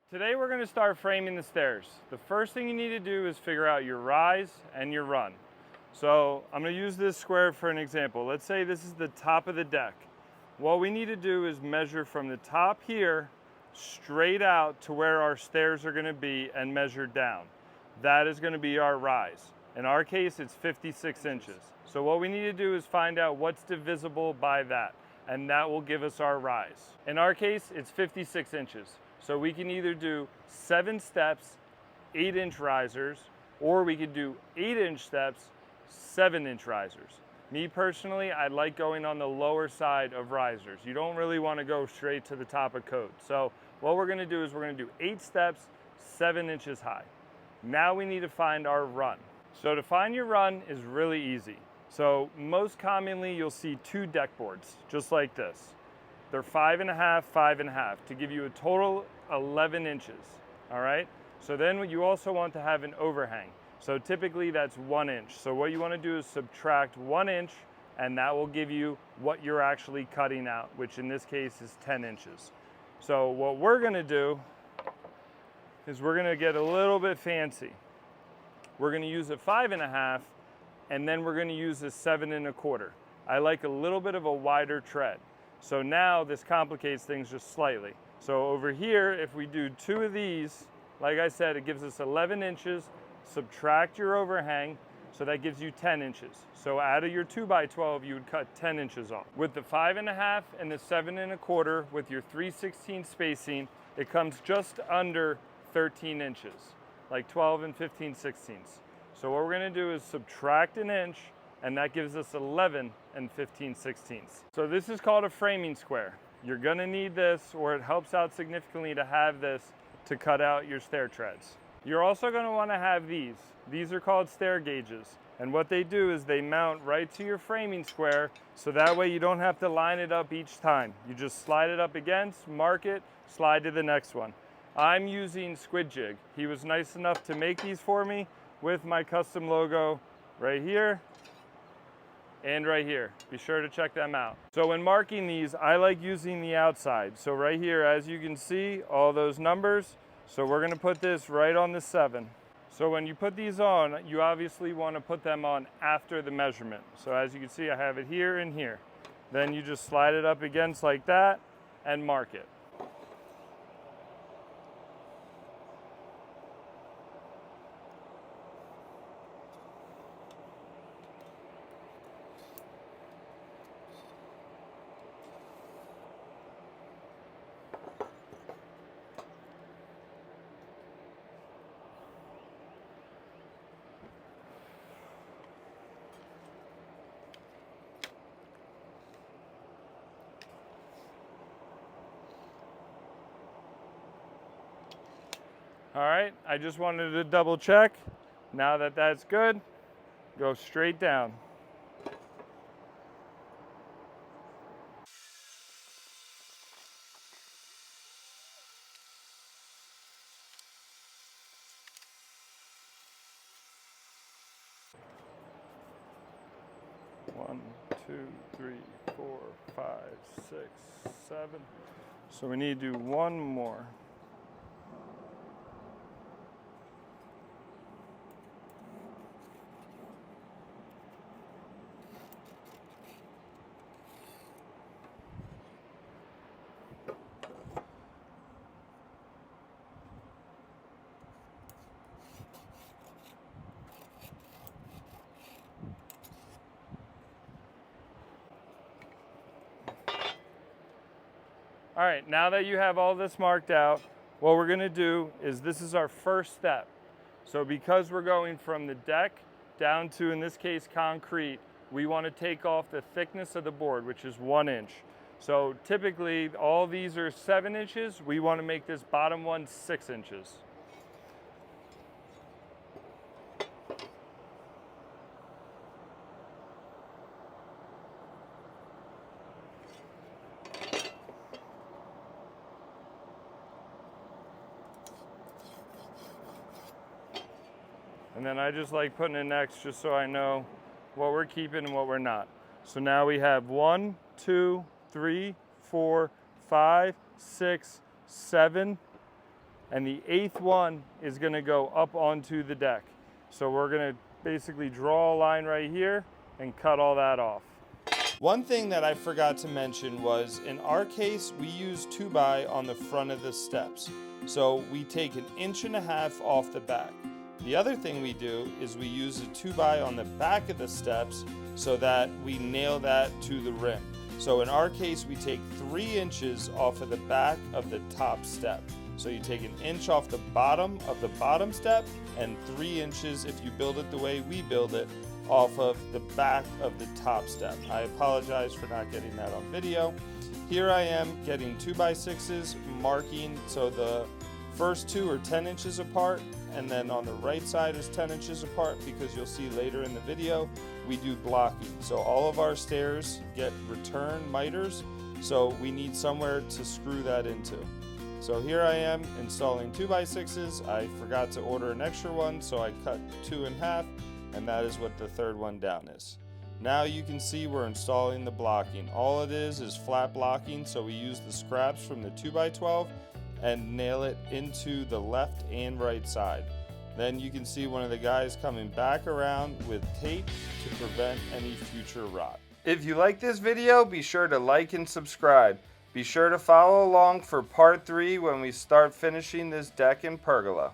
Today we're going to start framing the stairs. The first thing you need to do is figure out your rise and your run. So I'm going to use this square for an example. Let's say this is the top of the deck. What we need to do is measure from the top here straight out to where our stairs are going to be and measure down. That is going to be our rise. In our case, it's 56 inches. So what we need to do is find out what's divisible by that, and that will give us our rise. In our case, it's 56 inches. So we can either do 7 steps, 8-inch risers, or we could do 8-inch steps, 7-inch risers. Me personally, I like going on the lower side of risers. You don't really want to go straight to the top of code. So what we're going to do is we're going to do 8 steps, 7 inches high. Now we need to find our run. So to find your run is really easy. So most commonly you'll see 2 deck boards, just like this. They're 5.5, 5.5 to give you a total 11 inches, all right? So then you also want to have an overhang. So typically that's 1 inch. So what you want to do is subtract 1 inch, and that will give you what you're actually cutting out, which in this case is 10 inches. So what we're going to do is we're going to get a little bit fancy. We're going to use a 5.5, and then we're going to use a 7.25. I like a little bit of a wider tread. So now this complicates things just slightly. So over here, if we do 2 of these, like I said, it gives us 11 inches. Subtract your overhang, so that gives you 10 inches. So out of your 2x12, you would cut 10 inches off. With the 5.5 and the 7.25, with your 3/16 spacing, it comes just under 13 inches, like 12 and 15/16. So what we're gonna do is subtract an inch, and that gives us 11 and 15/16. So this is called a framing square. You're gonna need this, or it helps out significantly to have this to cut out your stair treads. You're also gonna wanna have these. These are called stair gauges. And what they do is they mount right to your framing square, so that way you don't have to line it up each time. You just slide it up against, mark it, slide to the next one. I'm using Squid Jig. He was nice enough to make these for me with my custom logo right here and right here. Be sure to check them out. So when marking these, I like using the outside. So right here, as you can see, all those numbers. So we're gonna put this right on the 7. So when you put these on, you obviously wanna put them on after the measurement. So as you can see, I have it here and here. Then you just slide it up against like that and mark it. All right, I just wanted to double check. Now that that's good, go straight down. One, two, 3, 4, 5, 6, 7. So we need to do one more. All right, now that you have all this marked out, what we're gonna do is this is our first step. So because we're going from the deck down to, in this case, concrete, we wanna take off the thickness of the board, which is 1 inch. So typically, all these are 7 inches. We wanna make this bottom one 6 inches. And then I just like putting an X just so I know what we're keeping and what we're not. So now we have 1, 2, 3, 4, 5, 6, 7, and the 8th one is gonna go up onto the deck. So we're gonna basically draw a line right here and cut all that off. One thing that I forgot to mention was, in our case, we use 2x on the front of the steps. So we take 1.5 inches off the back. The other thing we do is we use a 2x on the back of the steps so that we nail that to the rim. So in our case, we take 3 inches off of the back of the top step. So you take 1 inch off the bottom step and 3 inches, if you build it the way we build it, off of the back of the top step. I apologize for not getting that on video. Here I am getting 2x6s, marking, so the first two are 10 inches apart, and then on the right side is 10 inches apart, because you'll see later in the video we do blocking. So all of our stairs get return miters, so we need somewhere to screw that into. So here I am installing 2x6s. I forgot to order an extra one, so I cut 2 in half, and that is what the third one down is. Now you can see we're installing the blocking. All it is flat blocking, so we use the scraps from the 2x12 and nail it into the left and right side. Then you can see one of the guys coming back around with tape to prevent any future rot. If you like this video, be sure to like and subscribe. Be sure to follow along for part 3 when we start finishing this deck in Pergola.